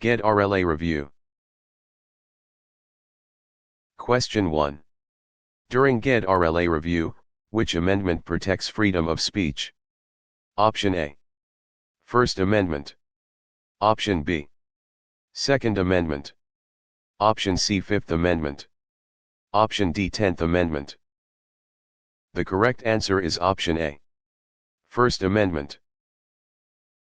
GED RLA Review. Question 1. During GED RLA review, which amendment protects freedom of speech? Option A. First Amendment. Option B. Second Amendment. Option C. Fifth Amendment. Option D. 10th Amendment. The correct answer is option A. First Amendment.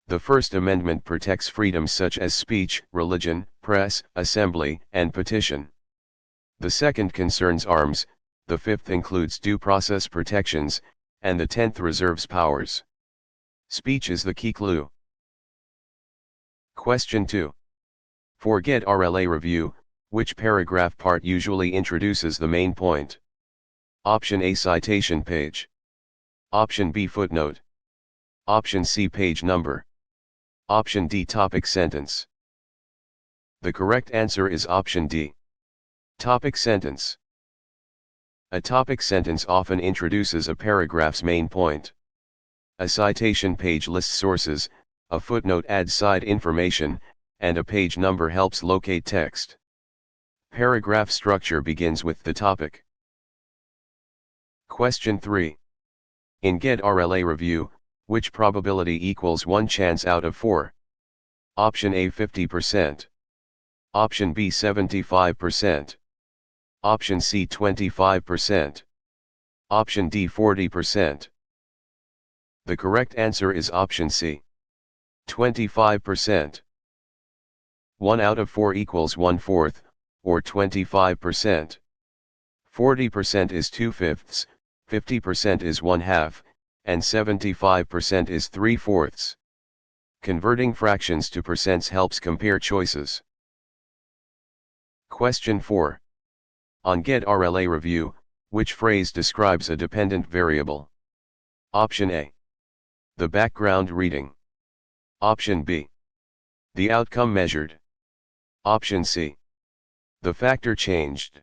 The First Amendment protects freedoms such as speech, religion, press, assembly, and petition. The second concerns arms, the fifth includes due process protections, and the 10th reserves powers. Speech is the key clue. Question 2. For GED RLA review, which paragraph part usually introduces the main point? Option A. Citation page. Option B. Footnote. Option C. Page number. Option D. Topic sentence. The correct answer is option D. Topic sentence. A topic sentence often introduces a paragraph's main point. A citation page lists sources, a footnote adds side information, and a page number helps locate text. Paragraph structure begins with the topic. Question 3. In GED RLA review, which probability equals 1 chance out of 4? Option A. 50%. Option B. 75%. Option C. 25%. Option D. 40%. The correct answer is option C. 25%. 1 out of 4 equals 1/4, or 25%. 40% is 2/5, 50% is 1/2, and 75% is 3/4. Converting fractions to percents helps compare choices. Question 4. On GED RLA review, which phrase describes a dependent variable? Option A. The background reading. Option B. The outcome measured. Option C. The factor changed.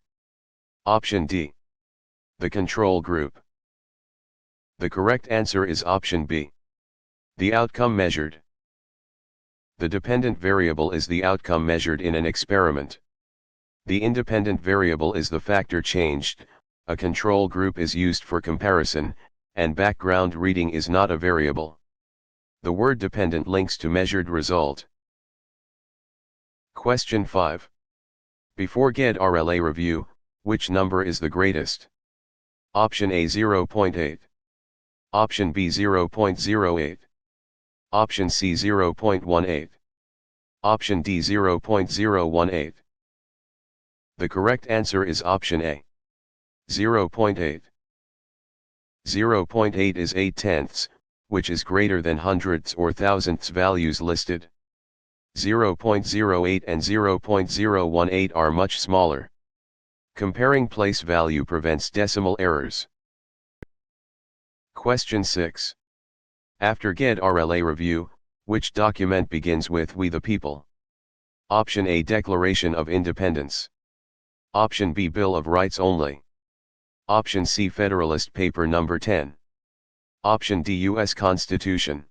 Option D. The control group. The correct answer is option B. The outcome measured. The dependent variable is the outcome measured in an experiment. The independent variable is the factor changed, a control group is used for comparison, and background reading is not a variable. The word dependent links to measured result. Question 5. Before GED RLA review, which number is the greatest? Option A. 0.8. Option B. 0.08. Option C. 0.18. Option D. 0.018. The correct answer is option A. 0.8. 0.8 is 8/10, which is greater than hundredths or thousandths values listed. 0.08 and 0.018 are much smaller. Comparing place value prevents decimal errors. Question 6. After GED RLA review, which document begins with "We the People"? Option A. Declaration of Independence. Option B. Bill of Rights only. Option C. Federalist Paper No. 10. Option D. U.S. Constitution.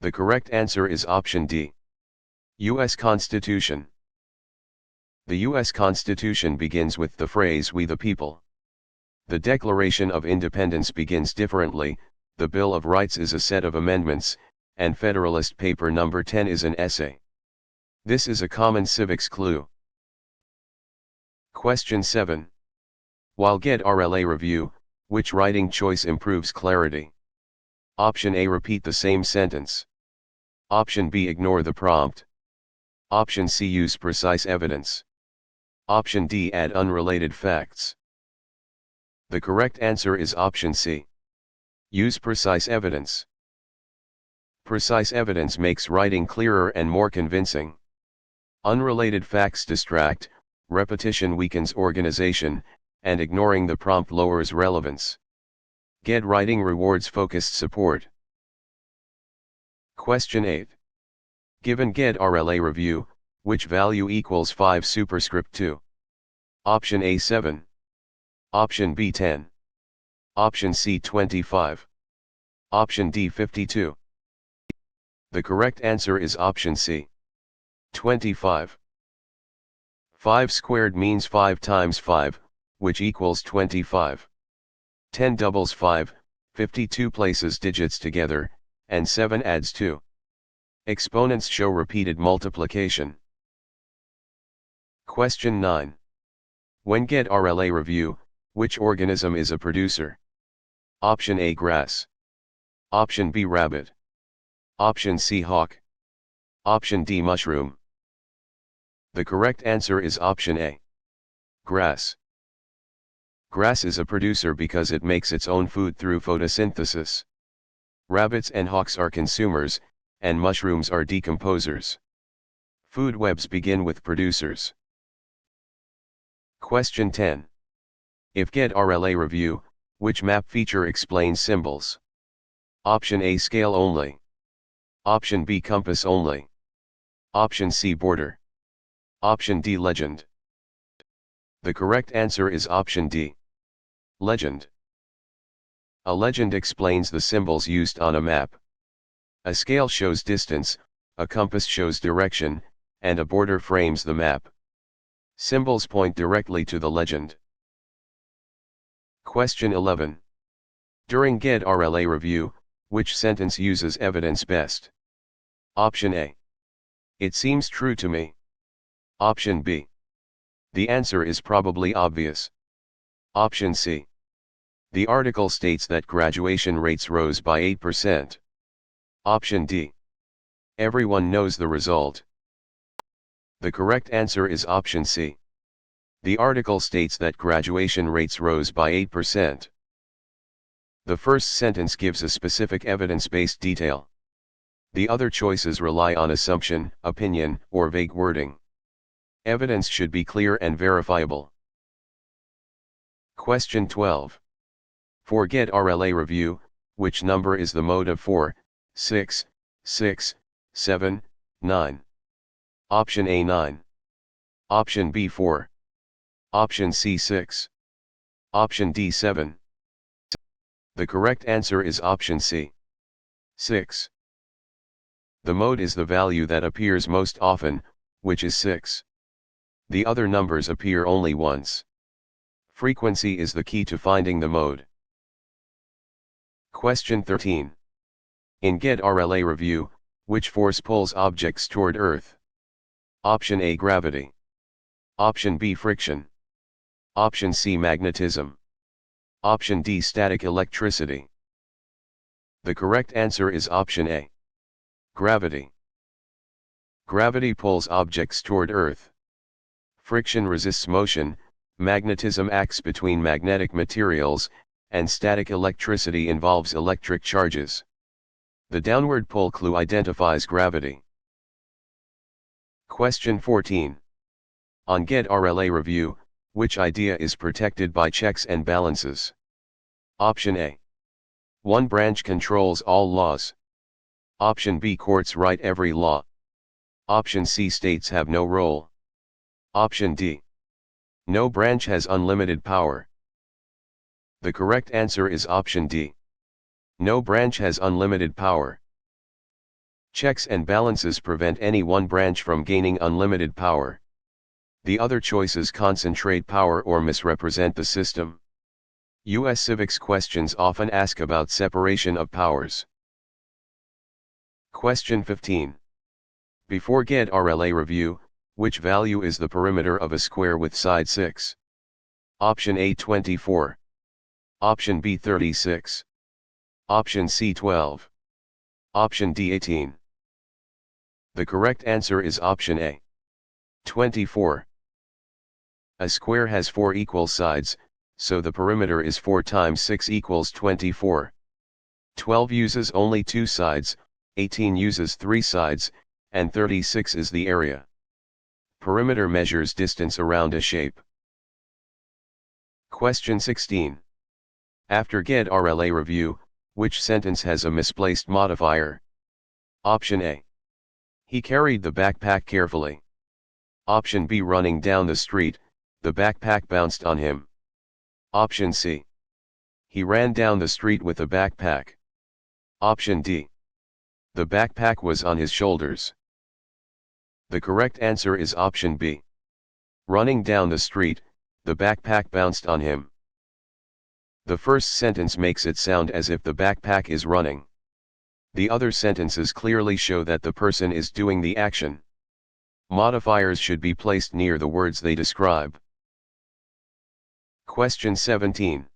The correct answer is option D. U.S. Constitution. The U.S. Constitution begins with the phrase "We the People." The Declaration of Independence begins differently, the Bill of Rights is a set of amendments, and Federalist Paper No. 10 is an essay. This is a common civics clue. Question 7. While GED RLA review, which writing choice improves clarity? Option A. Repeat the same sentence. Option B. Ignore the prompt. Option C. Use precise evidence. Option D. Add unrelated facts. The correct answer is option C. Use precise evidence. Precise evidence makes writing clearer and more convincing. Unrelated facts distract, repetition weakens organization, and ignoring the prompt lowers relevance. GED writing rewards focused support. Question 8. Given GED RLA review, which value equals 5 superscript 2? Option A. 7. Option B. 10. Option C. 25. Option D. 52. The correct answer is option C. 25. 5 squared means 5 times 5, which equals 25. 10 doubles 5, 52 places digits together, and 7 adds 2. Exponents show repeated multiplication. Question 9. When GED RLA review, which organism is a producer? Option A grass. Option B rabbit. Option C hawk. Option D mushroom. The correct answer is option A. Grass. Grass is a producer because it makes its own food through photosynthesis. Rabbits and hawks are consumers, and mushrooms are decomposers. Food webs begin with producers. Question 10. If GED RLA review, which map feature explains symbols? Option A scale only. Option B compass only. Option C border. Option D legend. The correct answer is option D. Legend. A legend explains the symbols used on a map. A scale shows distance, a compass shows direction, and a border frames the map. Symbols point directly to the legend. Question 11. During GED RLA review, which sentence uses evidence best? Option A. It seems true to me. Option B. The answer is probably obvious. Option C. The article states that graduation rates rose by 8%. Option D. Everyone knows the result. The correct answer is option C. The article states that graduation rates rose by 8%. The first sentence gives a specific evidence-based detail. The other choices rely on assumption, opinion, or vague wording. Evidence should be clear and verifiable. Question 12. For GED RLA review, which number is the mode of 4, 6, 6, 7, 9? Option A 9. Option B 4. Option C 6. Option D 7. The correct answer is option C. 6. The mode is the value that appears most often, which is 6. The other numbers appear only once. Frequency is the key to finding the mode. Question 13. In GED RLA review, which force pulls objects toward Earth? Option A gravity. Option B friction. Option C magnetism. Option D static electricity. The correct answer is option A. Gravity. Gravity pulls objects toward Earth. Friction resists motion, magnetism acts between magnetic materials, and static electricity involves electric charges. The downward pull clue identifies gravity. Question 14. On GED RLA review, which idea is protected by checks and balances? Option A. One branch controls all laws. Option B. Courts write every law. Option C. States have no role. Option D. No branch has unlimited power. The correct answer is option D. No branch has unlimited power. Checks and balances prevent any one branch from gaining unlimited power. The other choices concentrate power or misrepresent the system. U.S. civics questions often ask about separation of powers. Question 15. Before GED RLA review, which value is the perimeter of a square with side 6? Option A 24. Option B 36. Option C 12. Option D 18. The correct answer is option A. 24. A square has 4 equal sides, so the perimeter is 4 times 6 equals 24. 12 uses only 2 sides, 18 uses 3 sides, and 36 is the area. Perimeter measures distance around a shape. Question 16. After GED RLA review, which sentence has a misplaced modifier? Option A. He carried the backpack carefully. Option B. Running down the street, the backpack bounced on him. Option C. He ran down the street with a backpack. Option D. The backpack was on his shoulders. The correct answer is option B. Running down the street, the backpack bounced on him. The first sentence makes it sound as if the backpack is running. The other sentences clearly show that the person is doing the action. Modifiers should be placed near the words they describe. Question 17.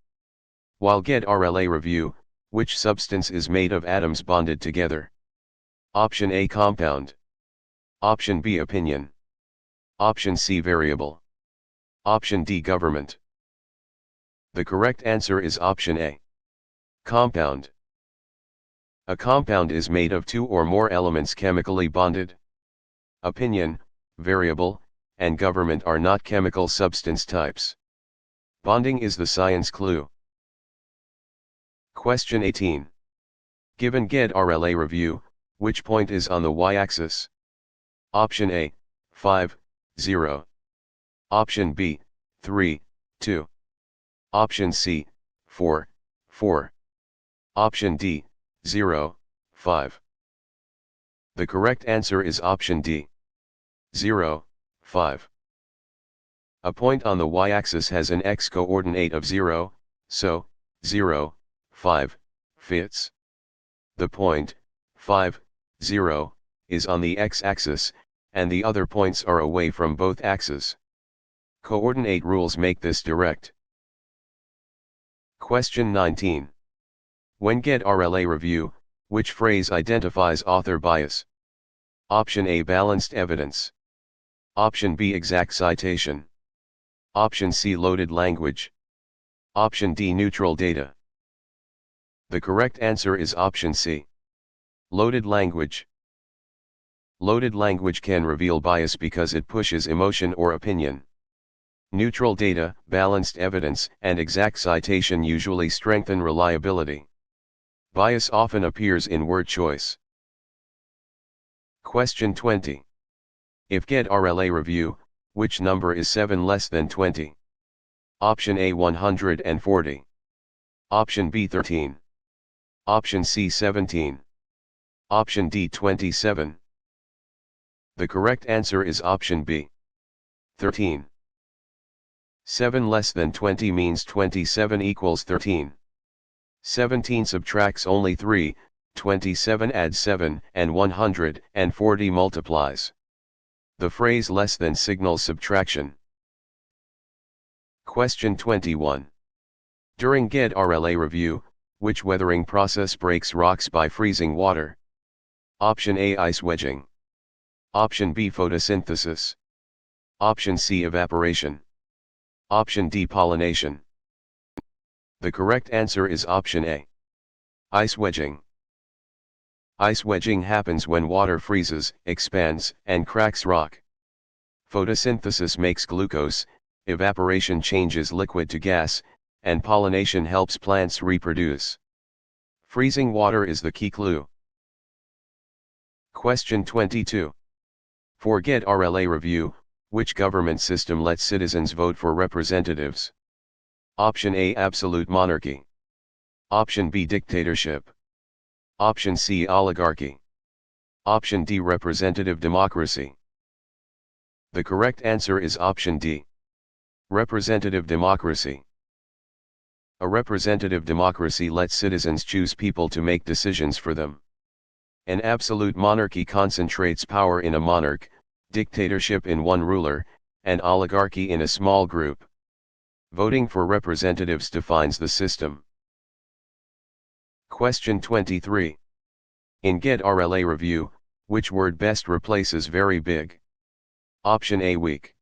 While GED RLA review, which substance is made of atoms bonded together? Option A compound. Option B opinion. Option C variable. Option D government. The correct answer is option A. Compound. A compound is made of two or more elements chemically bonded. Opinion, variable, and government are not chemical substance types. Bonding is the science clue. Question 18. Given GED RLA review, which point is on the y-axis? Option A, 5, 0. Option B, 3, 2. Option C, 4, 4. Option D, 0, 5. The correct answer is option D, 0, 5. A point on the y-axis has an x-coordinate of 0, so 0, 5 fits. The point 5, 0 is on the x-axis, and the other points are away from both axes. Coordinate rules make this direct. Question 19. When GED RLA review, which phrase identifies author bias? Option A balanced evidence. Option B exact citation. Option C loaded language. Option D neutral data. The correct answer is option C. Loaded language. Loaded language can reveal bias because it pushes emotion or opinion. Neutral data, balanced evidence, and exact citation usually strengthen reliability. Bias often appears in word choice. Question 20. If GED RLA review, which number is 7 less than 20? Option A 140. Option B 13. Option C 17. Option D 27. The correct answer is option B, 13. 7 less than 20 means 27 equals 13. 17 subtracts only 3, 27 adds 7, and 140 multiplies. The phrase less than signals subtraction. Question 21. During GED RLA review, which weathering process breaks rocks by freezing water? Option A ice wedging. Option B photosynthesis. Option C evaporation. Option D pollination. The correct answer is option A. Ice wedging. Ice wedging happens when water freezes, expands, and cracks rock. Photosynthesis makes glucose, evaporation changes liquid to gas, and pollination helps plants reproduce. Freezing water is the key clue. Question 22. For GED RLA review, which government system lets citizens vote for representatives? Option A absolute monarchy. Option B dictatorship. Option C oligarchy. Option D representative democracy. The correct answer is option D. Representative democracy. A representative democracy lets citizens choose people to make decisions for them. An absolute monarchy concentrates power in a monarch, dictatorship in one ruler, and oligarchy in a small group. Voting for representatives defines the system. Question 23. In GED RLA review, which word best replaces very big? Option A weak.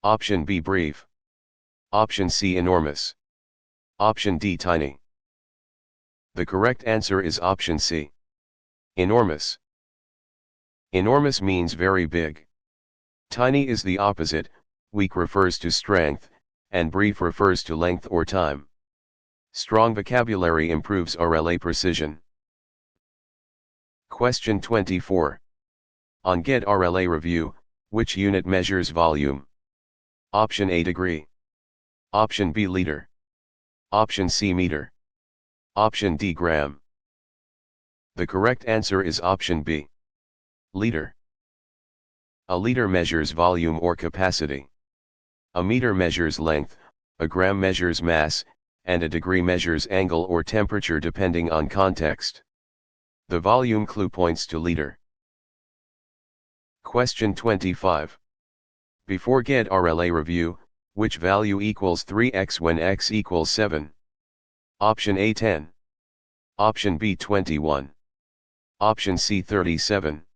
Option B brief. Option C enormous. Option D tiny. The correct answer is option C. Enormous. Enormous means very big. Tiny is the opposite, weak refers to strength, and brief refers to length or time. Strong vocabulary improves RLA precision. Question 24. On GED RLA review, which unit measures volume? Option A degree. Option B liter. Option C meter. Option D gram. The correct answer is option B. Liter. A liter measures volume or capacity. A meter measures length, a gram measures mass, and a degree measures angle or temperature depending on context. The volume clue points to liter. Question 25. Before GED RLA review, which value equals 3x when x equals 7? Option A 10. Option B 21. Option C 37.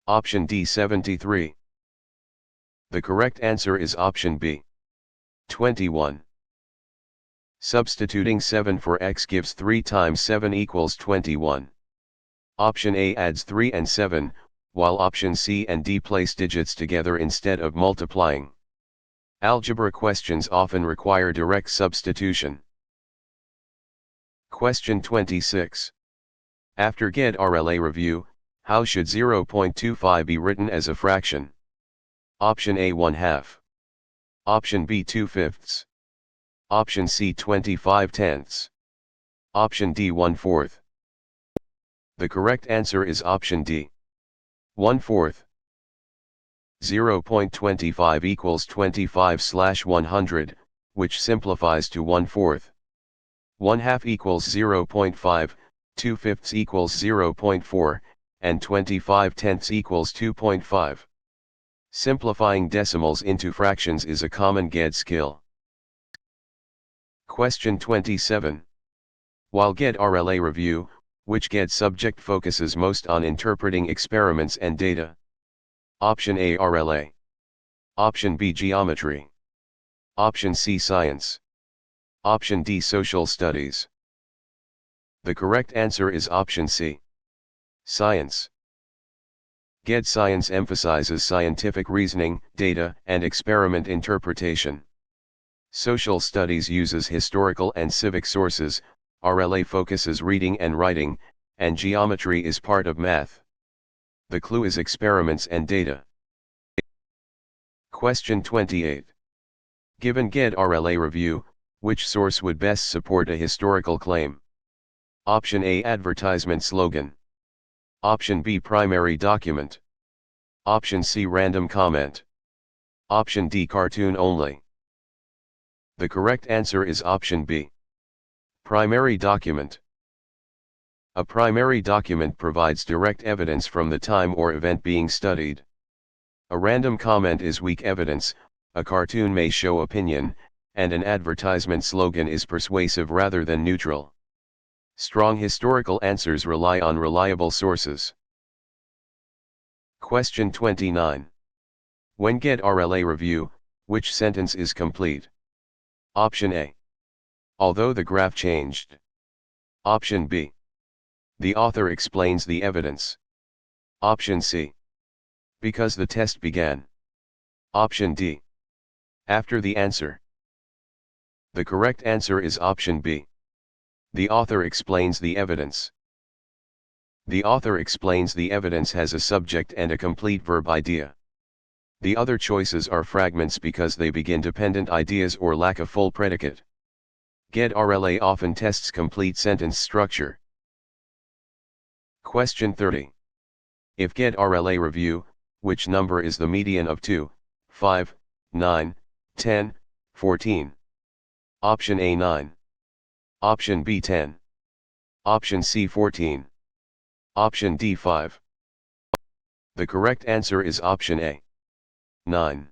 Option D 73. The correct answer is option B, 21. Substituting 7 for x gives 3 times 7 equals 21. Option A adds 3 and 7, while option C and D place digits together instead of multiplying. Algebra questions often require direct substitution. Question 26. After GED RLA review, how should 0.25 be written as a fraction? Option A 1/2. Option B 2/5. Option C 25/10. Option D 1/4. The correct answer is option D, 1/4. 0.25 equals 25/100, which simplifies to 1/4. 1/2 equals 0.5, 2/5 equals 0.4, and 25/10 equals 2.5. Simplifying decimals into fractions is a common GED skill. Question 27. While GED RLA review, which GED subject focuses most on interpreting experiments and data? Option A RLA. Option B Geometry. Option C Science. Option D Social Studies. The correct answer is option C, Science. GED Science emphasizes scientific reasoning, data, and experiment interpretation. Social Studies uses historical and civic sources, RLA focuses reading and writing, and geometry is part of math. The clue is experiments and data. Question 28. Given GED RLA review, which source would best support a historical claim? Option A Advertisement slogan. Option B Primary document. Option C Random comment. Option D Cartoon only. The correct answer is option B, Primary document. A primary document provides direct evidence from the time or event being studied. A random comment is weak evidence, a cartoon may show opinion, and an advertisement slogan is persuasive rather than neutral. Strong historical answers rely on reliable sources. Question 29. When GED RLA review, which sentence is complete? Option A. Although the graph changed. Option B. The author explains the evidence. Option C. Because the test began. Option D. After the answer. The correct answer is option B. The author explains the evidence. The author explains the evidence has a subject and a complete verb idea. The other choices are fragments because they begin dependent ideas or lack a full predicate. GED RLA often tests complete sentence structure. Question 30. If GED RLA review, which number is the median of 2, 5, 9, 10, 14? Option A 9. Option B 10. Option C 14. Option D 5. The correct answer is option A, 9.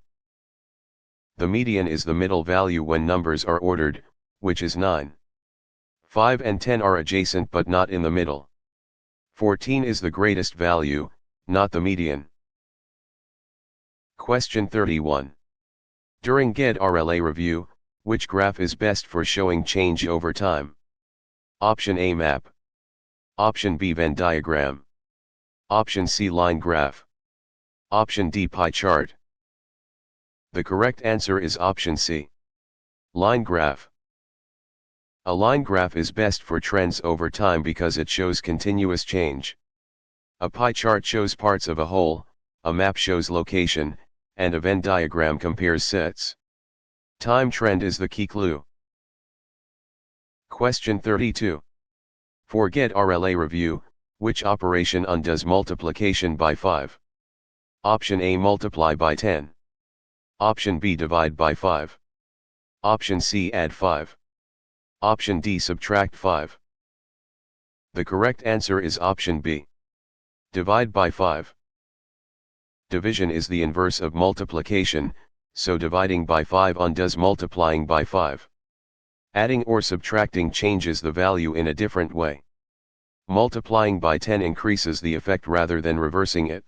The median is the middle value when numbers are ordered, which is 9. 5 and 10 are adjacent but not in the middle. 14 is the greatest value, not the median. Question 31. During GED RLA review, which graph is best for showing change over time? Option A map. Option B Venn diagram. Option C line graph. Option D pie chart. The correct answer is option C, line graph. A line graph is best for trends over time because it shows continuous change. A pie chart shows parts of a whole, a map shows location, and a Venn diagram compares sets. Time trend is the key clue. Question 32. For GED RLA review, which operation undoes multiplication by 5? Option A multiply by 10. Option B divide by 5. Option C add 5. Option D subtract 5. The correct answer is option B. Divide by 5. Division is the inverse of multiplication, so dividing by 5 undoes multiplying by 5. Adding or subtracting changes the value in a different way. Multiplying by 10 increases the effect rather than reversing it.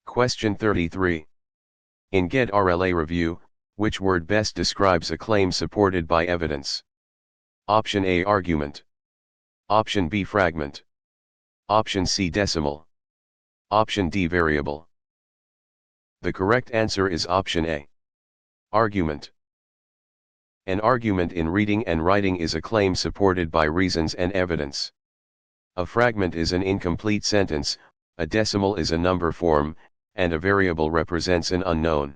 Question 33. In GED RLA review, which word best describes a claim supported by evidence? Option A argument. Option B fragment. Option C decimal. Option D variable. The correct answer is option A. Argument. An argument in reading and writing is a claim supported by reasons and evidence. A fragment is an incomplete sentence, a decimal is a number form, and a variable represents an unknown.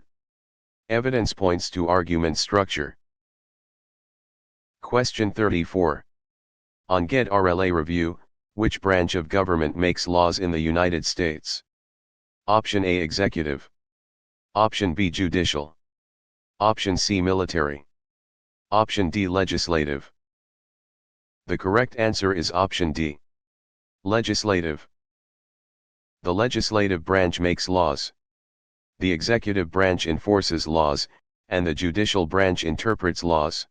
Evidence points to argument structure. Question 34. On GED RLA review, which branch of government makes laws in the United States? Option A executive. Option B judicial. Option C military. Option D legislative. The correct answer is option D. Legislative. The legislative branch makes laws. The executive branch enforces laws, and the judicial branch interprets laws.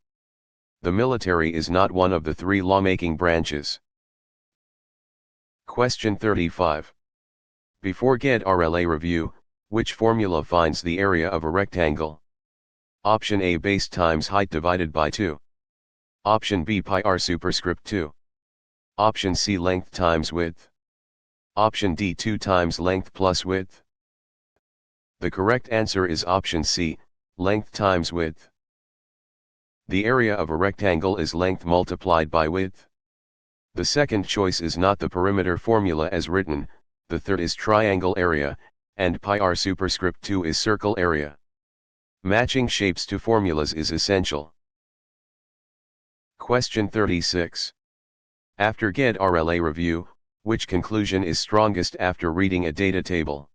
The military is not one of the three lawmaking branches. Question 35. Before GED RLA review, which formula finds the area of a rectangle? Option A base times height divided by 2. Option B pi r superscript 2. Option C length times width. Option D 2 times length plus width. The correct answer is option C, length times width. The area of a rectangle is length multiplied by width. The second choice is not the perimeter formula as written, the third is triangle area, and pi r superscript 2 is circle area. Matching shapes to formulas is essential. Question 36. After GED RLA review, which conclusion is strongest after reading a data table?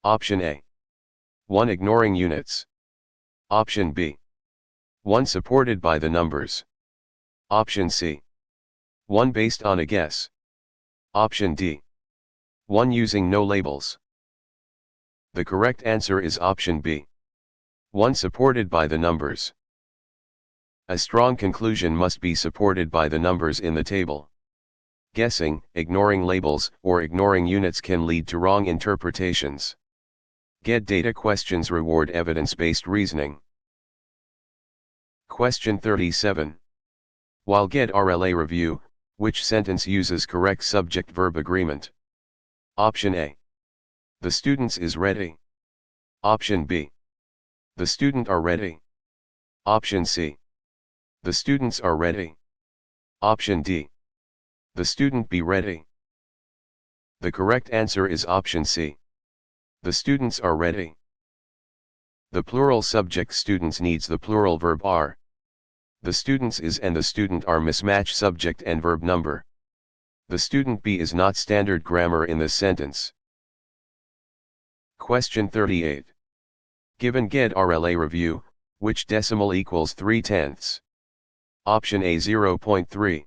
Option A. 1 ignoring units. Option B. 1 supported by the numbers. Option C. 1 based on a guess. Option D. 1 using no labels. The correct answer is option B. 1 supported by the numbers. A strong conclusion must be supported by the numbers in the table. Guessing, ignoring labels, or ignoring units can lead to wrong interpretations. GED data questions reward evidence-based reasoning. Question 37. While GED RLA review, which sentence uses correct subject-verb agreement? Option A. The students is ready. Option B. The student are ready. Option C. The students are ready. Option D. The student be ready. The correct answer is option C. The students are ready. The plural subject students needs the plural verb are. The students is and the student are mismatch subject and verb number. The student be is not standard grammar in this sentence. Question 38. Given GED RLA review, which decimal equals 3/10? Option A 0.3.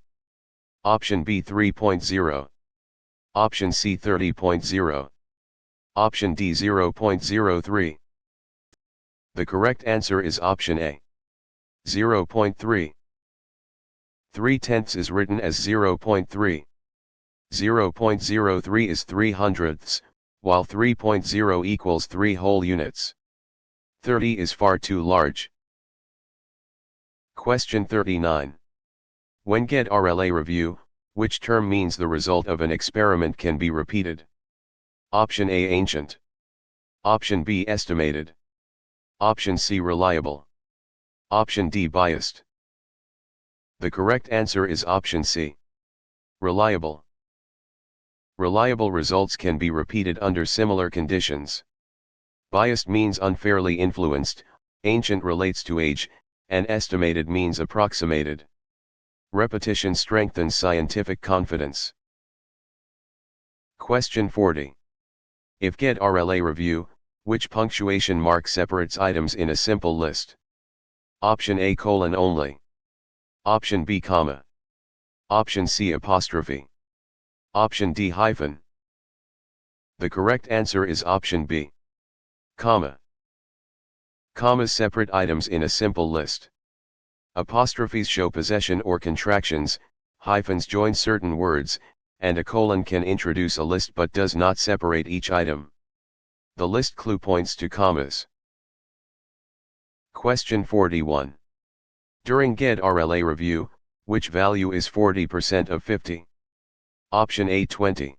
Option B 3.0. Option C 30.0. Option D 0.03. The correct answer is option A. 0.3. 3/10 is written as 0.3. 0.03 is 3/100ths, while 3.0 equals 3 whole units. 30 is far too large. Question 39. When GED RLA review, which term means the result of an experiment can be repeated? Option A ancient. Option B estimated. Option C reliable. Option D biased. The correct answer is option C. Reliable. Reliable results can be repeated under similar conditions. Biased means unfairly influenced, ancient relates to age, and estimated means approximated. Repetition strengthens scientific confidence. Question 40. If GED RLA review, which punctuation mark separates items in a simple list? Option A colon only. Option B comma. Option C apostrophe. Option D hyphen. The correct answer is option B. Comma. Commas separate items in a simple list. Apostrophes show possession or contractions, hyphens join certain words, and a colon can introduce a list but does not separate each item. The list clue points to commas. Question 41. During GED RLA review, which value is 40% of 50? Option A 20.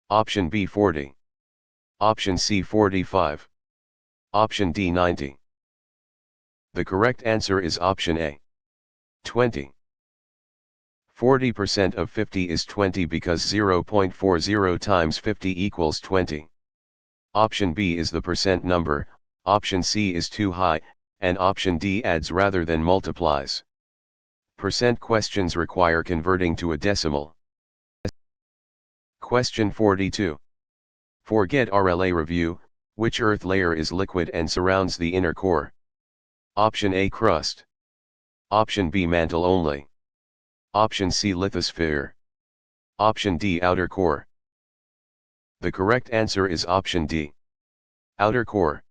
Option B 40. Option C 45. Option D 90. The correct answer is option A. 20. 40% of 50 is 20 because 0.40 times 50 equals 20. Option B is the percent number, option C is too high, and option D adds rather than multiplies. Percent questions require converting to a decimal. Question 42. For GED RLA review, which earth layer is liquid and surrounds the inner core? Option A crust. Option B mantle only. Option C lithosphere. Option D outer core. The correct answer is option D. Outer core.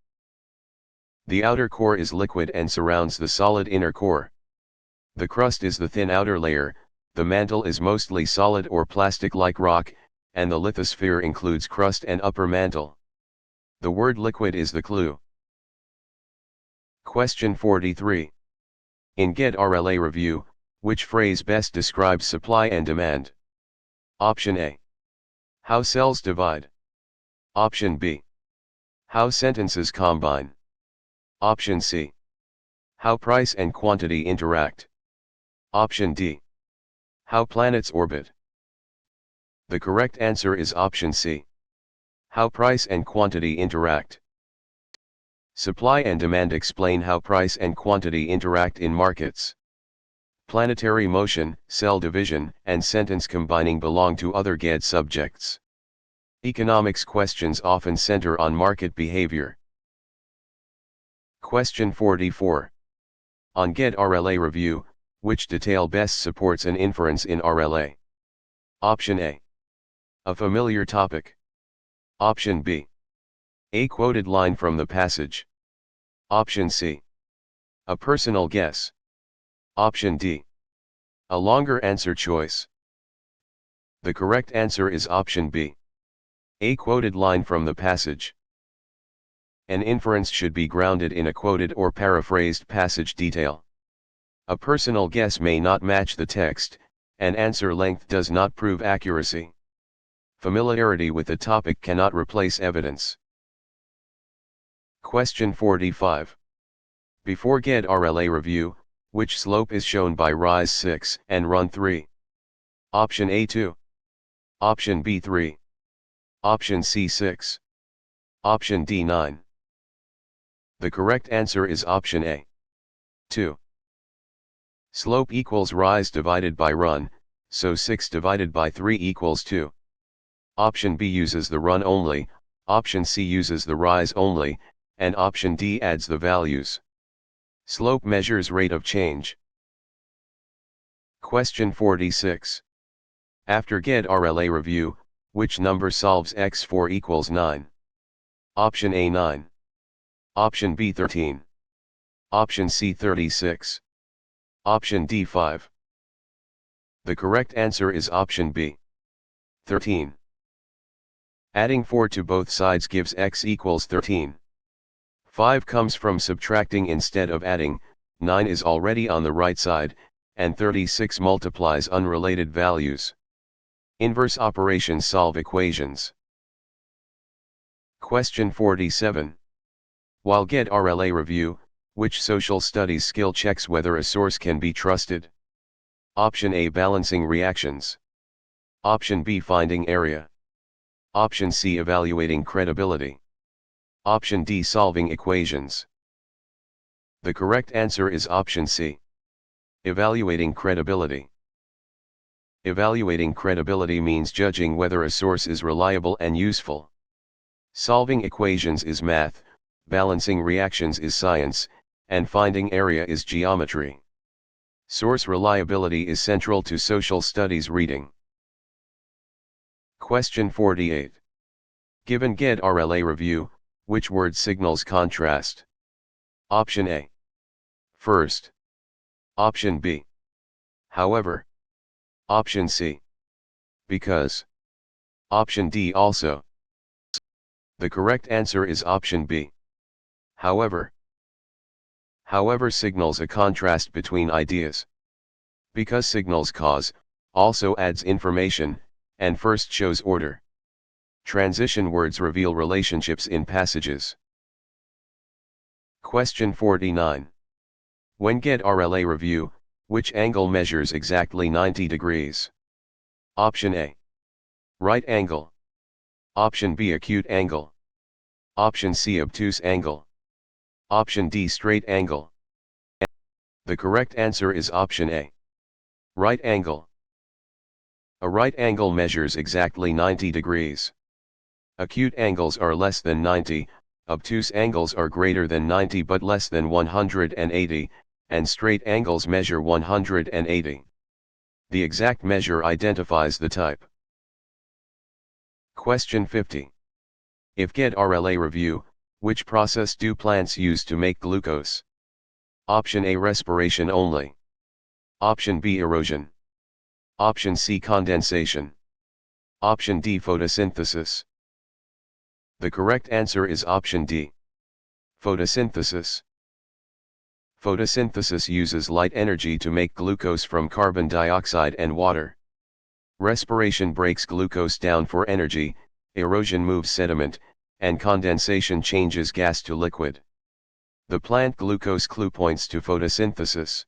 The outer core is liquid and surrounds the solid inner core. The crust is the thin outer layer, the mantle is mostly solid or plastic like rock, and the lithosphere includes crust and upper mantle. The word liquid is the clue. Question 43. In GED RLA review, which phrase best describes supply and demand? Option A. How cells divide. Option B. How sentences combine. Option C. How price and quantity interact. Option D. How planets orbit. The correct answer is option C. How price and quantity interact. Supply and demand explain how price and quantity interact in markets. Planetary motion, cell division, and sentence combining belong to other GED subjects. Economics questions often center on market behavior. Question 44. On GED RLA review, which detail best supports an inference in RLA? Option A. A familiar topic. Option B. A quoted line from the passage. Option C. A personal guess. Option D. A longer answer choice. The correct answer is option B. A quoted line from the passage. An inference should be grounded in a quoted or paraphrased passage detail. A personal guess may not match the text, and answer length does not prove accuracy. Familiarity with the topic cannot replace evidence. Question 45. Before GED RLA review, which slope is shown by rise 6 and run 3? Option A 2. Option B 3. Option C 6. Option D 9. The correct answer is option A. 2. Slope equals rise divided by run, so 6 divided by 3 equals 2. Option B uses the run only, option C uses the rise only, and option D adds the values. Slope measures rate of change. Question 46. After GED RLA review, which number solves x4 equals 9? Option A 9. Option B 13. Option C 36. Option D 5. The correct answer is option B. 13. Adding 4 to both sides gives x equals 13. 5 comes from subtracting instead of adding, 9 is already on the right side, and 36 multiplies unrelated values. Inverse operations solve equations. Question 47. While GED RLA review, which social studies skill checks whether a source can be trusted? Option A balancing reactions. Option B finding area. Option C evaluating credibility. Option D solving equations. The correct answer is option C. Evaluating credibility. Evaluating credibility means judging whether a source is reliable and useful. Solving equations is math, balancing reactions is science, and finding area is geometry. Source reliability is central to social studies reading. Question 48. Given GED RLA review, which word signals contrast? Option A. First. Option B. However. Option C. Because. Option D also. The correct answer is option B. However. However signals a contrast between ideas. Because signals cause, also adds information, and first shows order. Transition words reveal relationships in passages. Question 49. When GED RLA review, which angle measures exactly 90 degrees? Option A. Right angle. Option B. Acute angle. Option C. Obtuse angle. Option D. Straight angle. The correct answer is option A. Right angle. A right angle measures exactly 90 degrees. Acute angles are less than 90, obtuse angles are greater than 90 but less than 180, and straight angles measure 180. The exact measure identifies the type. Question 50. If GED RLA review, which process do plants use to make glucose? Option A. Respiration only. Option B. Erosion. Option C. Condensation. Option D. Photosynthesis. The correct answer is option D. Photosynthesis. Photosynthesis uses light energy to make glucose from carbon dioxide and water. Respiration breaks glucose down for energy, erosion moves sediment, and condensation changes gas to liquid. The plant glucose clue points to photosynthesis.